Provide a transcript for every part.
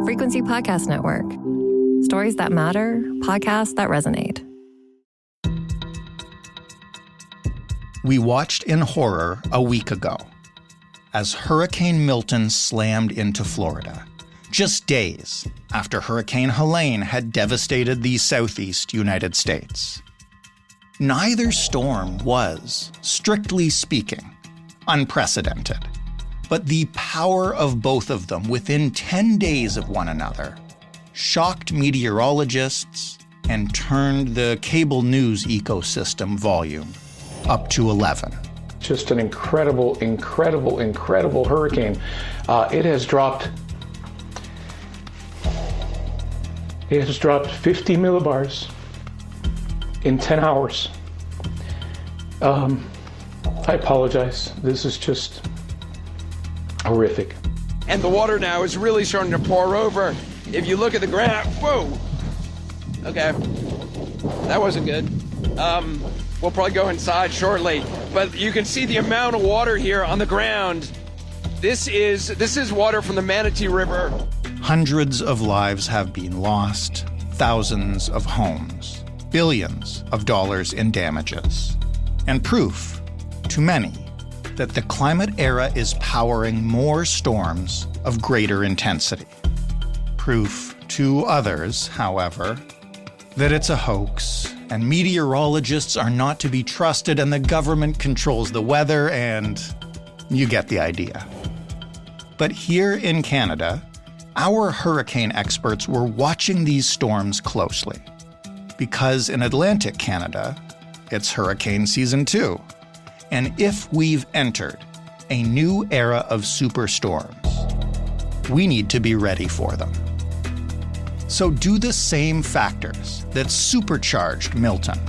Frequency Podcast Network. Stories that matter, podcasts that resonate. We watched in horror a week ago as Hurricane Milton slammed into Florida, just days after Hurricane Helene had devastated the southeast United States. Neither storm was, strictly speaking, unprecedented, but the power of both of them within 10 days of one another shocked meteorologists and turned the cable news ecosystem volume up to 11. Just an incredible hurricane. It has dropped 50 millibars in 10 hours. I apologize. This is just horrific. And the water now is really starting to pour over. If you look at the graph, whoa. Okay, that wasn't good. We'll probably go inside shortly, but you can see the amount of water here on the ground. This is water from the Manatee River. Hundreds of lives have been lost, thousands of homes, billions of dollars in damages, and proof to many that the climate era is powering more storms of greater intensity. Proof to others, however, that it's a hoax, and meteorologists are not to be trusted, and the government controls the weather, and you get the idea. But here in Canada, our hurricane experts were watching these storms closely. Because in Atlantic Canada, it's hurricane season 2. And if we've entered a new era of superstorms, we need to be ready for them. So do the same factors that supercharged Milton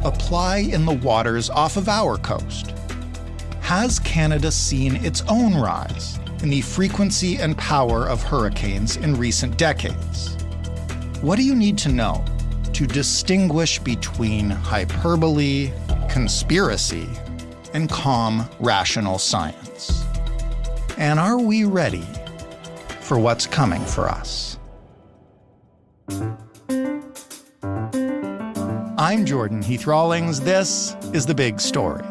apply in the waters off of our coast? Has Canada seen its own rise in the frequency and power of hurricanes in recent decades? What do you need to know to distinguish between hyperbole, conspiracy, and calm, rational science? And are we ready for what's coming for us? I'm Jordan Heath Rawlings. This is The Big Story.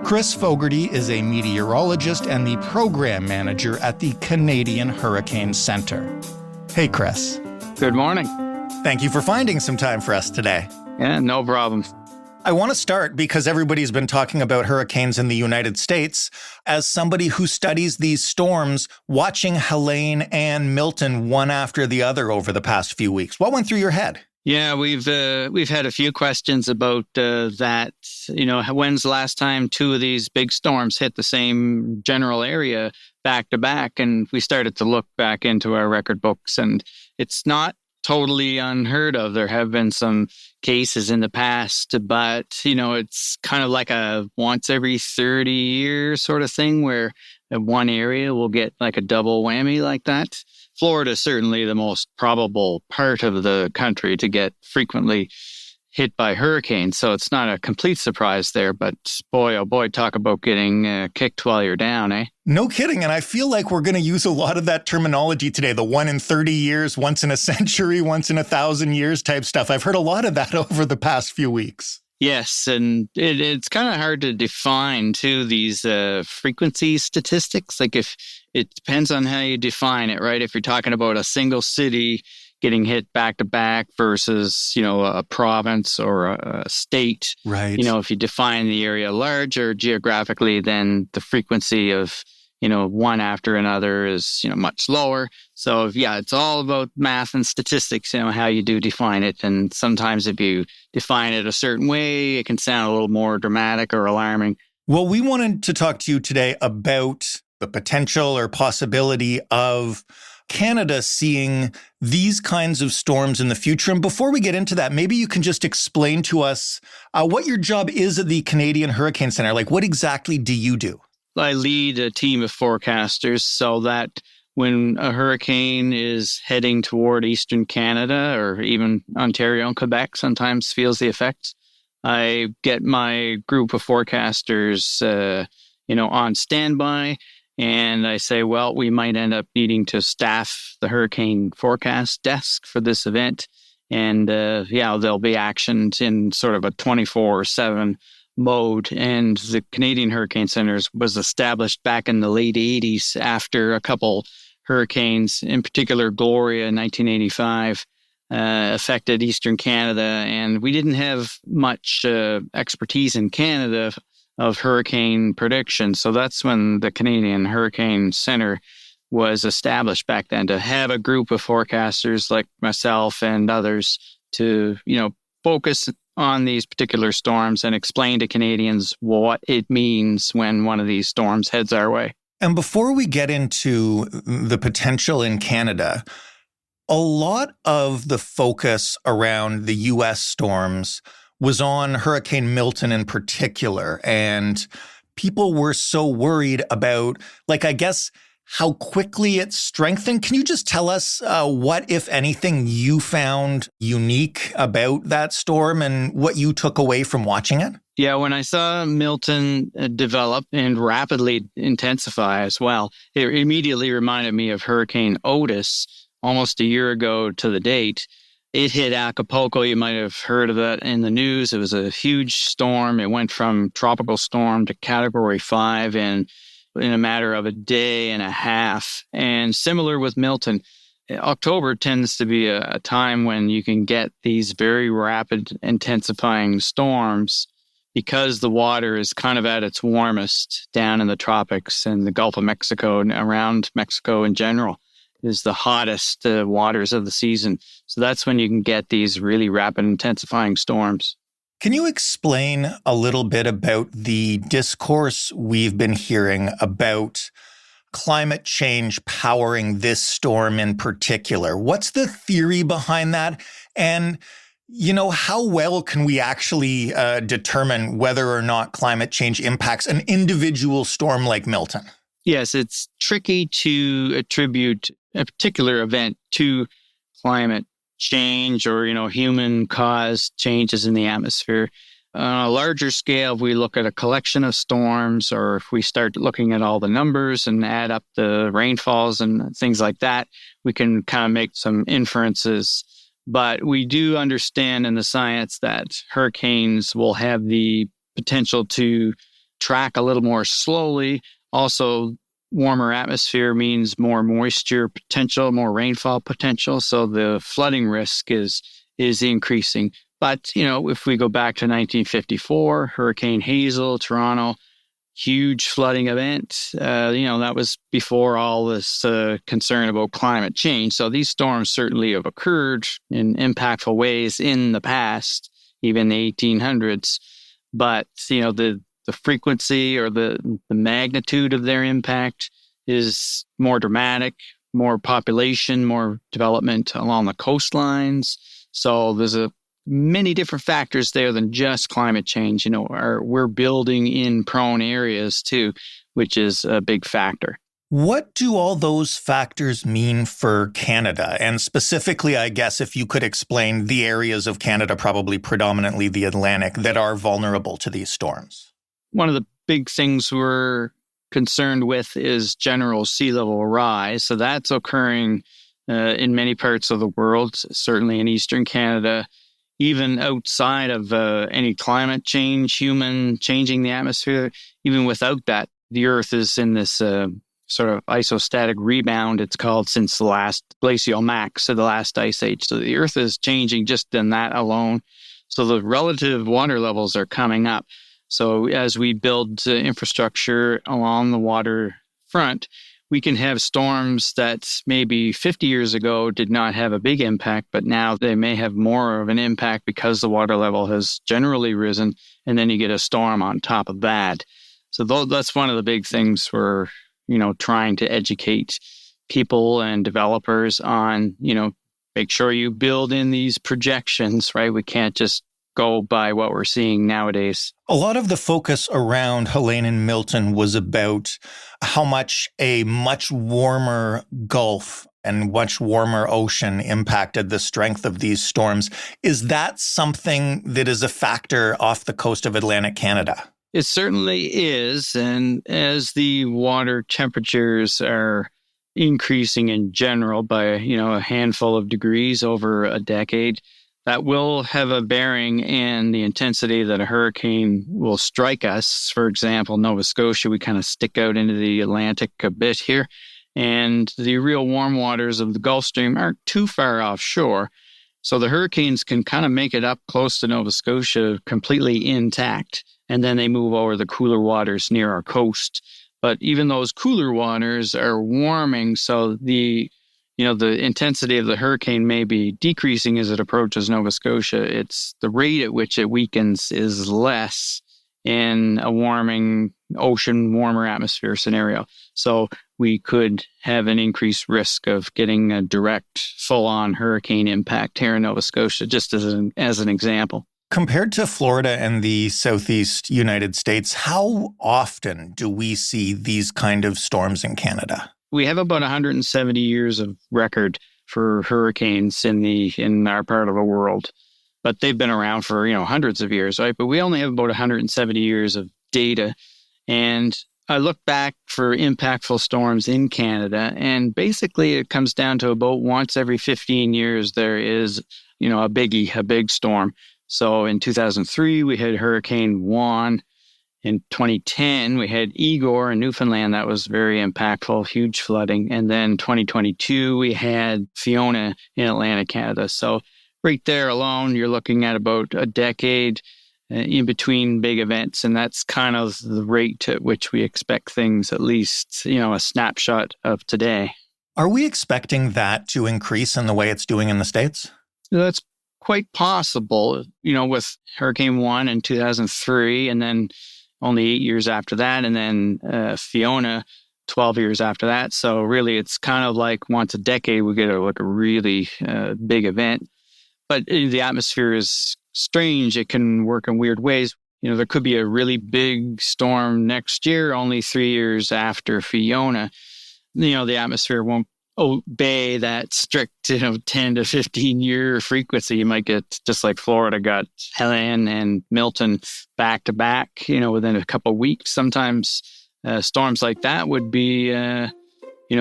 Chris Fogarty is a meteorologist and the program manager at the Canadian Hurricane Center. Hey, Chris. Good morning. Thank you for finding some time for us today. Yeah, no problem. I want to start because everybody's been talking about hurricanes in the United States. As somebody who studies these storms, watching Helene and Milton one after the other over the past few weeks, what went through your head? Yeah, we've had a few questions about that. You know, when's the last time two of these big storms hit the same general area back to back? And we started to look back into our record books, and it's not totally unheard of. There have been some cases in the past, but, you know, it's kind of like a once every 30 years sort of thing where one area will get like a double whammy like that. Florida is certainly the most probable part of the country to get frequently hit by hurricanes, so it's not a complete surprise there, but boy, oh boy, talk about getting kicked while you're down, eh? No kidding, and I feel like we're going to use a lot of that terminology today, the 1 in 30 years, once in a century, once in 1,000 years type stuff. I've heard a lot of that over the past few weeks. Yes, and it's kind of hard to define, too, these frequency statistics. Like, if it depends on how you define it, right? If you're talking about a single city getting hit back to back versus, you know, a province or a state. Right. You know, if you define the area larger geographically, then the frequency of, you know, one after another is, you know, much lower. So, yeah, it's all about math and statistics, you know, how you do define it. And sometimes if you define it a certain way, it can sound a little more dramatic or alarming. Well, we wanted to talk to you today about the potential or possibility of Canada seeing these kinds of storms in the future. And before we get into that, maybe you can just explain to us what your job is at the Canadian Hurricane Center. Like, what exactly do you do? I lead a team of forecasters so that when a hurricane is heading toward eastern Canada or even Ontario and Quebec sometimes feels the effects, I get my group of forecasters, on standby And I say, well, we might end up needing to staff the hurricane forecast desk for this event. And there'll be actions in sort of a 24/7 mode. And the Canadian Hurricane Center was established back in the late 80s after a couple hurricanes, in particular Gloria in 1985, affected Eastern Canada. And we didn't have much expertise in Canada of hurricane prediction. So that's when the Canadian Hurricane Center was established back then, to have a group of forecasters like myself and others to, focus on these particular storms and explain to Canadians what it means when one of these storms heads our way. And before we get into the potential in Canada, a lot of the focus around the U.S. storms was on Hurricane Milton in particular. And people were so worried about, how quickly it strengthened. Can you just tell us what, if anything, you found unique about that storm and what you took away from watching it? Yeah, when I saw Milton develop and rapidly intensify as well, it immediately reminded me of Hurricane Otis almost a year ago to the date. It hit Acapulco. You might have heard of that in the news. It was a huge storm. It went from tropical storm to Category 5 in a matter of a day and a half. And similar with Milton, October tends to be a time when you can get these very rapid intensifying storms because the water is kind of at its warmest down in the tropics and the Gulf of Mexico and around Mexico in general is the hottest waters of the season. So that's when you can get these really rapid intensifying storms. Can you explain a little bit about the discourse we've been hearing about climate change powering this storm in particular? What's the theory behind that? And, how well can we actually determine whether or not climate change impacts an individual storm like Milton? Yes, it's tricky to attribute a particular event to climate change or, human-caused changes in the atmosphere. On a larger scale, if we look at a collection of storms, or if we start looking at all the numbers and add up the rainfalls and things like that, we can kind of make some inferences. But we do understand in the science that hurricanes will have the potential to track a little more slowly. Also, warmer atmosphere means more moisture potential, more rainfall potential. So the flooding risk is increasing. But, if we go back to 1954, Hurricane Hazel, Toronto, huge flooding event, that was before all this concern about climate change. So these storms certainly have occurred in impactful ways in the past, even the 1800s. But, the frequency or the magnitude of their impact is more dramatic, more population, more development along the coastlines. So there's many different factors there than just climate change. We're building in prone areas too, which is a big factor. What do all those factors mean for Canada? And specifically, I guess, if you could explain the areas of Canada, probably predominantly the Atlantic, that are vulnerable to these storms. One of the big things we're concerned with is general sea level rise. So that's occurring in many parts of the world, certainly in Eastern Canada, even outside of any climate change, human changing the atmosphere. Even without that, the Earth is in this sort of isostatic rebound, it's called, since the last glacial max, so the last ice age. So the Earth is changing just in that alone. So the relative water levels are coming up. So as we build infrastructure along the water front, we can have storms that maybe 50 years ago did not have a big impact, but now they may have more of an impact because the water level has generally risen, and then you get a storm on top of that. So that's one of the big things we're, trying to educate people and developers on, make sure you build in these projections, right? We can't just go by what we're seeing nowadays. A lot of the focus around Helene and Milton was about how much a much warmer Gulf and much warmer ocean impacted the strength of these storms. Is that something that is a factor off the coast of Atlantic Canada? It certainly is. And as the water temperatures are increasing in general by, a handful of degrees over a decade, that will have a bearing in the intensity that a hurricane will strike us. For example, Nova Scotia, we kind of stick out into the Atlantic a bit here. And the real warm waters of the Gulf Stream aren't too far offshore. So the hurricanes can kind of make it up close to Nova Scotia completely intact. And then they move over the cooler waters near our coast. But even those cooler waters are warming, so the intensity of the hurricane may be decreasing as it approaches Nova Scotia. It's the rate at which it weakens is less in a warming ocean, warmer atmosphere scenario. So we could have an increased risk of getting a direct, full-on hurricane impact here in Nova Scotia, just as an example. Compared to Florida and the southeast United States, how often do we see these kind of storms in Canada? We have about 170 years of record for hurricanes in our part of the world, but they've been around for hundreds of years, right? But we only have about 170 years of data, and I look back for impactful storms in Canada, and basically it comes down to about once every 15 years there is a big storm. So in 2003 we had Hurricane Juan. In 2010, we had Igor in Newfoundland. That was very impactful, huge flooding. And then 2022, we had Fiona in Atlantic Canada. So right there alone, you're looking at about a decade in between big events. And that's kind of the rate at which we expect things, at least, a snapshot of today. Are we expecting that to increase in the way it's doing in the States? That's quite possible, with Hurricane Juan in 2003, and then only 8 years after that, and then Fiona 12 years after that. So really, it's kind of like once a decade, we get a really big event. But the atmosphere is strange. It can work in weird ways. There could be a really big storm next year, only 3 years after Fiona. The atmosphere won't obey that strict, 10 to 15 year frequency. You might get, just like Florida got Helene and Milton back to back, within a couple of weeks. Sometimes storms like that would be,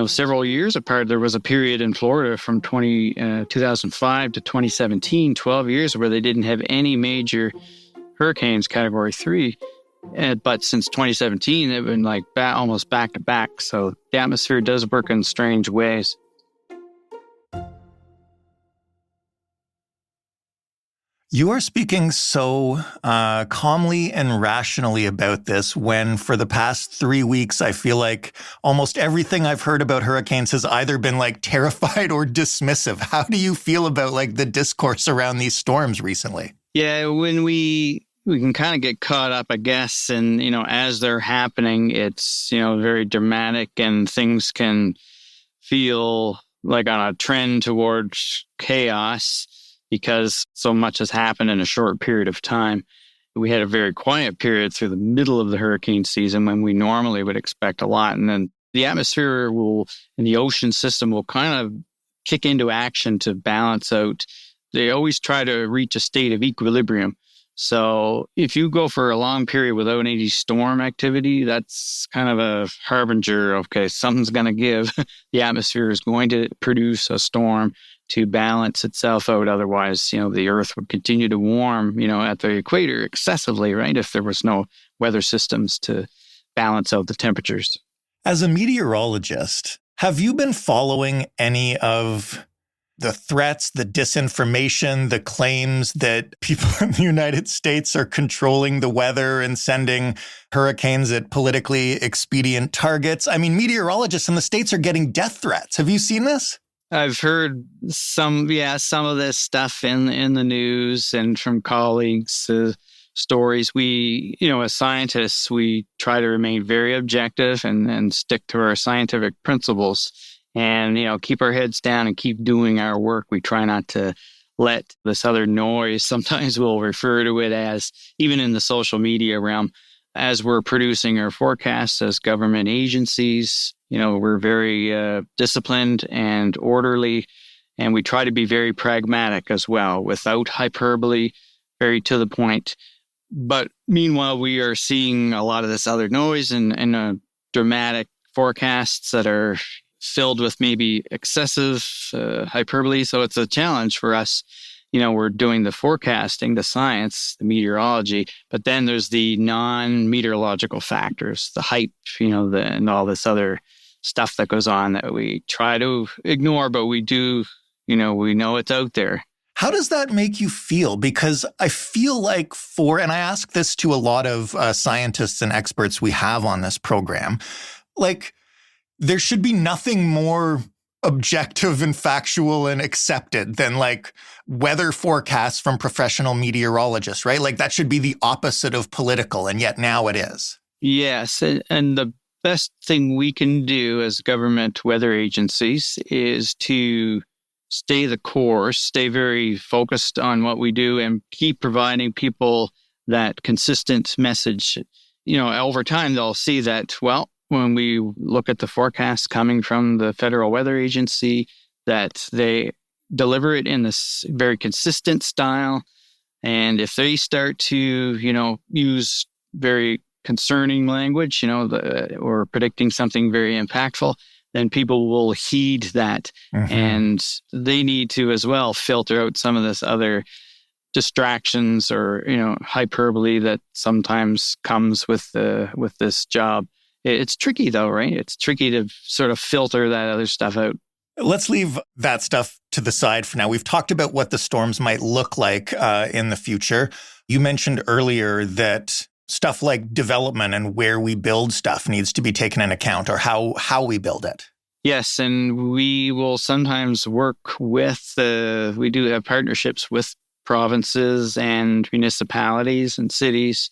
several years apart. There was a period in Florida from 2005 to 2017, 12 years, where they didn't have any major hurricanes category 3. But since 2017, they've been almost back to back. So the atmosphere does work in strange ways. You are speaking so calmly and rationally about this when for the past 3 weeks, I feel like almost everything I've heard about hurricanes has either been terrified or dismissive. How do you feel about the discourse around these storms recently? Yeah, when we can kind of get caught up, I guess, and, as they're happening, it's, very dramatic, and things can feel like on a trend towards chaos because so much has happened in a short period of time. We had a very quiet period through the middle of the hurricane season when we normally would expect a lot. And then the atmosphere and the ocean system will kind of kick into action to balance out. They always try to reach a state of equilibrium. So if you go for a long period without any storm activity, that's kind of a harbinger of, okay, something's going to give. The atmosphere is going to produce a storm to balance itself out. Otherwise, the Earth would continue to warm, at the equator excessively, right? If there was no weather systems to balance out the temperatures. As a meteorologist, have you been following any of the threats, the disinformation, the claims that people in the United States are controlling the weather and sending hurricanes at politically expedient targets? I mean, meteorologists in the States are getting death threats. Have you seen this? I've heard some of this stuff in the news and from colleagues, stories. We, as scientists, we try to remain very objective and stick to our scientific principles. And, keep our heads down and keep doing our work. We try not to let this other noise, sometimes we'll refer to it as, even in the social media realm, as we're producing our forecasts as government agencies, we're very disciplined and orderly, and we try to be very pragmatic as well, without hyperbole, very to the point. But meanwhile, we are seeing a lot of this other noise and dramatic forecasts that are filled with maybe excessive hyperbole. So it's a challenge for us. We're doing the forecasting, the science, the meteorology, but then there's the non-meteorological factors, the hype, and all this other stuff that goes on that we try to ignore, but we do, we know it's out there. How does that make you feel? Because I feel like and I ask this to a lot of scientists and experts we have on this program, like there should be nothing more objective and factual and accepted than like weather forecasts from professional meteorologists, right? Like that should be the opposite of political, and yet now it is. Yes, and the best thing we can do as government weather agencies is to stay the course, stay very focused on what we do, and keep providing people that consistent message. Over time, they'll see that, well, when we look at the forecasts coming from the Federal Weather Agency, that they deliver it in this very consistent style. And if they start to, use very concerning language, or predicting something very impactful, then people will heed that. Mm-hmm. And they need to as well filter out some of this other distractions or, hyperbole that sometimes comes with this job. It's tricky though, right? It's tricky to sort of filter that other stuff out. Let's leave that stuff to the side for now. We've talked about what the storms might look like in the future. You mentioned earlier that stuff like development and where we build stuff needs to be taken into account, or how we build it. Yes, and we will sometimes work with, we do have partnerships with provinces and municipalities and cities,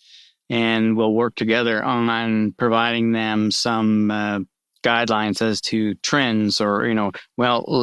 and we'll work together on providing them some guidelines as to trends, or,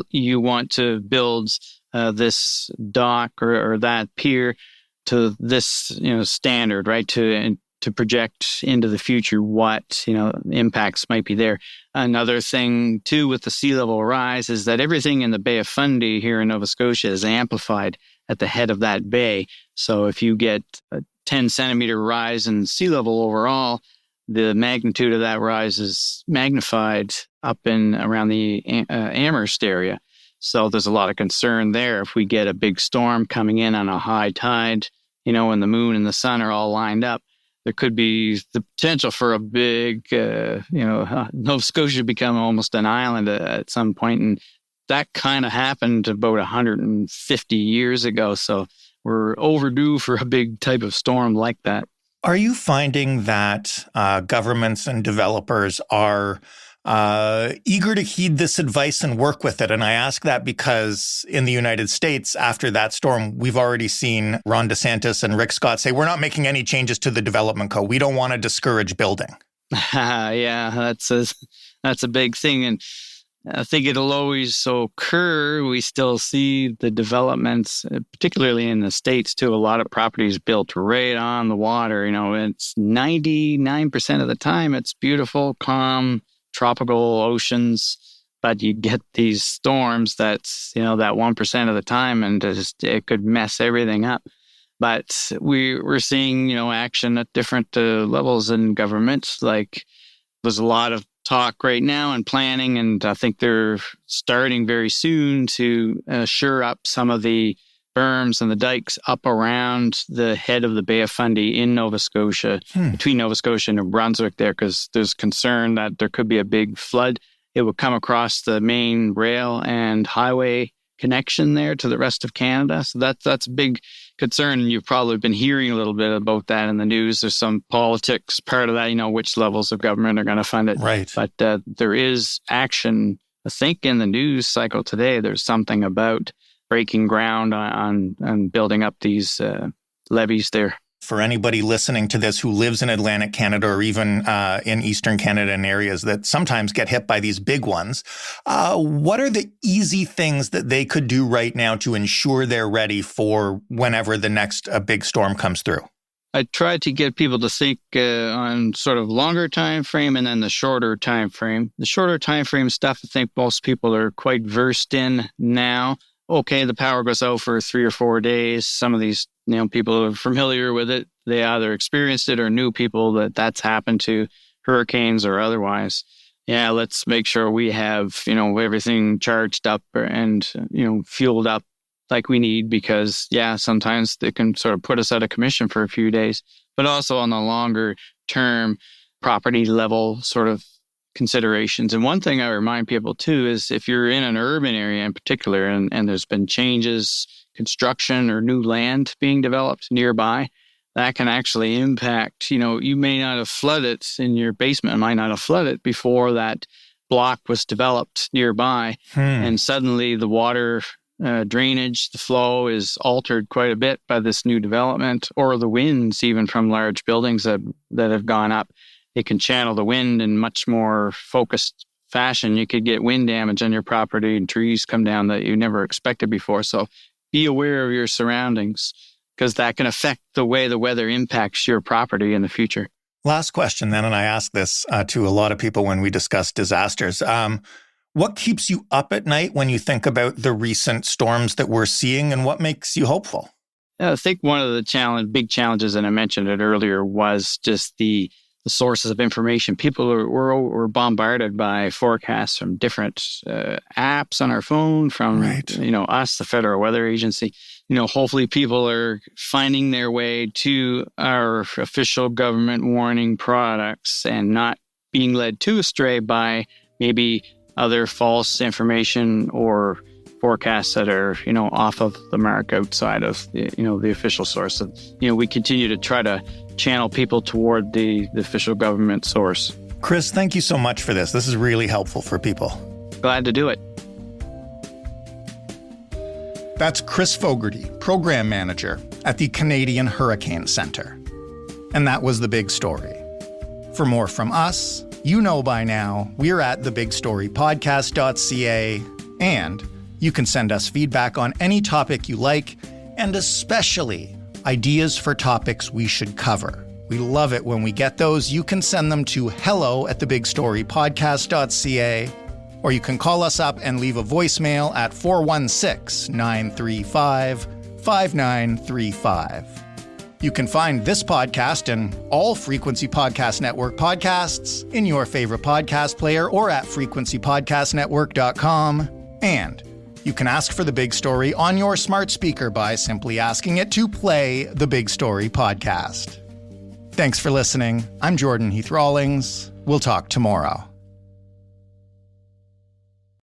you want to build this dock or that pier to this, standard, right? To project into the future what, impacts might be there. Another thing, too, with the sea level rise is that everything in the Bay of Fundy here in Nova Scotia is amplified at the head of that bay. So if you get a 10 centimeter rise in sea level overall, the magnitude of that rise is magnified up in around the Amherst area. So there's a lot of concern there. If we get a big storm coming in on a high tide, when the moon and the sun are all lined up, there could be the potential for a big, Nova Scotia become almost an island at some point. And that kind of happened about 150 years ago. So we're overdue for a big type of storm like that. Are you finding that governments and developers are eager to heed this advice and work with it? And I ask that because in the United States, after that storm, we've already seen Ron DeSantis and Rick Scott say, we're not making any changes to the development code. We don't want to discourage building. Yeah, that's a big thing. And I think it'll always occur. We still see the developments, particularly in the States, too. A lot of properties built right on the water. It's 99% of the time, it's beautiful, calm, tropical oceans, but you get these storms that's, that 1% of the time, and it could mess everything up. But we're seeing, action at different levels in government. Like there's a lot of talk right now and planning, and I think they're starting very soon to shore up some of the berms and the dikes up around the head of the Bay of Fundy in Nova Scotia, between Nova Scotia and New Brunswick there, because there's concern that there could be a big flood. It would come across the main rail and highway connection there to the rest of Canada. So that's a big concern. And you've probably been hearing a little bit about that in the news. There's some politics part of that, which levels of government are going to fund it. Right. But there is action. I think in the news cycle today, there's something about breaking ground on building up these levees there. For anybody listening to this who lives in Atlantic Canada or even in Eastern Canada in areas that sometimes get hit by these big ones, what are the easy things that they could do right now to ensure they're ready for whenever the next big storm comes through? I try to get people to think on sort of longer time frame and then the shorter time frame. The shorter time frame stuff, I think most people are quite versed in now. okay, the power goes out for 3 or 4 days. Some of these, people are familiar with it. They either experienced it or knew people that's happened to, hurricanes or otherwise. Yeah, let's make sure we have, everything charged up and, fueled up like we need, because, sometimes they can sort of put us out of commission for a few days. But also on the longer term, property level sort of considerations. And one thing I remind people too is if you're in an urban area in particular and there's been changes, construction or new land being developed nearby, that can actually impact, you may not have flooded in your basement, might not have flooded before that block was developed nearby. And suddenly the water drainage, the flow is altered quite a bit by this new development, or the winds even from large buildings that have gone up. It can channel the wind in much more focused fashion. You could get wind damage on your property and trees come down that you never expected before. So be aware of your surroundings, because that can affect the way the weather impacts your property in the future. Last question then, and I ask this to a lot of people when we discuss disasters. What keeps you up at night when you think about the recent storms that we're seeing, and what makes you hopeful? I think one of the big challenges, and I mentioned it earlier, was just the sources of information. People were bombarded by forecasts from different apps on our phone, from us, the Federal Weather Agency. Hopefully people are finding their way to our official government warning products and not being led too astray by maybe other false information or forecasts that are, off of the mark, outside of the official source. We continue to try to channel people toward the official government source. Chris, thank you so much for this. This is really helpful for people. Glad to do it. That's Chris Fogarty, Program Manager at the Canadian Hurricane Centre. And that was The Big Story. For more from us, by now, we're at thebigstorypodcast.ca, and you can send us feedback on any topic you like, and especially ideas for topics we should cover. We love it when we get those. You can send them to hello@thebigstorypodcast.ca, or you can call us up and leave a voicemail at 416-935-5935. You can find this podcast and all Frequency Podcast Network podcasts in your favorite podcast player or at frequencypodcastnetwork.com. And you can ask for The Big Story on your smart speaker by simply asking it to play The Big Story podcast. Thanks for listening. I'm Jordan Heath Rawlings. We'll talk tomorrow.